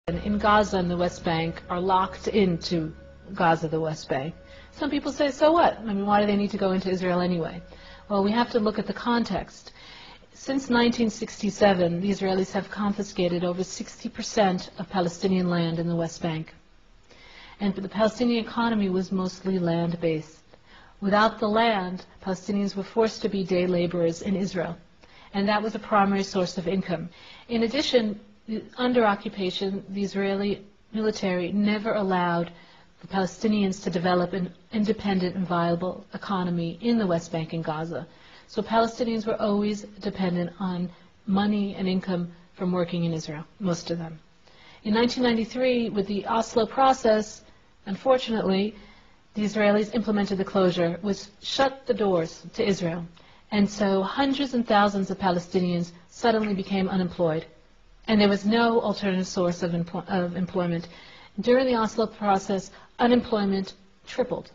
in Gaza and the West Bank are locked into Gaza, the West Bank. Some people say, so what? I mean, why do they need to go into Israel anyway? Well, we have to look at the context. Since 1967, the Israelis have confiscated over 60% of Palestinian land in the West Bank. And the Palestinian economy was mostly land-based. Without the land, Palestinians were forced to be day laborers in Israel. And that was a primary source of income. In addition, under occupation, the Israeli military never allowed the Palestinians to develop an independent and viable economy in the West Bank and Gaza. So Palestinians were always dependent on money and income from working in Israel, most of them. In 1993, with the Oslo process, unfortunately, the Israelis implemented the closure, which shut the doors to Israel. And so hundreds and thousands of Palestinians suddenly became unemployed. And there was no alternative source of employment. During the Oslo process, unemployment tripled.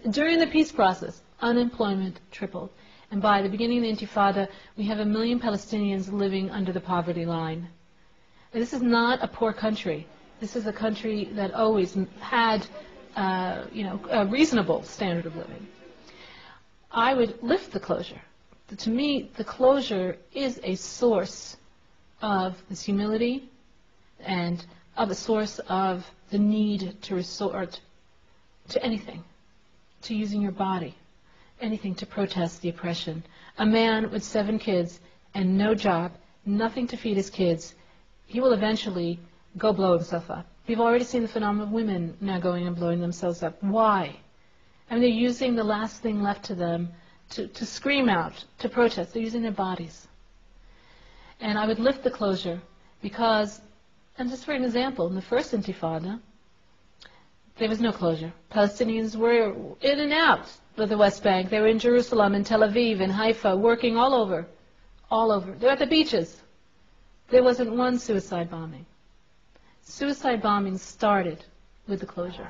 During the peace process, unemployment tripled. And by the beginning of the Intifada, we have 1 million Palestinians living under the poverty line. And this is not a poor country. This is a country that always had a reasonable standard of living. I would lift the closure. To me, the closure is a source of this humility and of a source of the need to resort to anything, to using your body, anything to protest the oppression. A man with 7 kids and no job, nothing to feed his kids, he will eventually go blow himself up. We've already seen the phenomenon of women now going and blowing themselves up. Why? I mean, they're using the last thing left to them to scream out, to protest. They're using their bodies. And I would lift the closure because, and just for an example, in the first Intifada, there was no closure. Palestinians were in and out of the West Bank. They were in Jerusalem, in Tel Aviv, in Haifa, working all over. All over. They were at the beaches. There wasn't one suicide bombing. Suicide bombing started with the closure.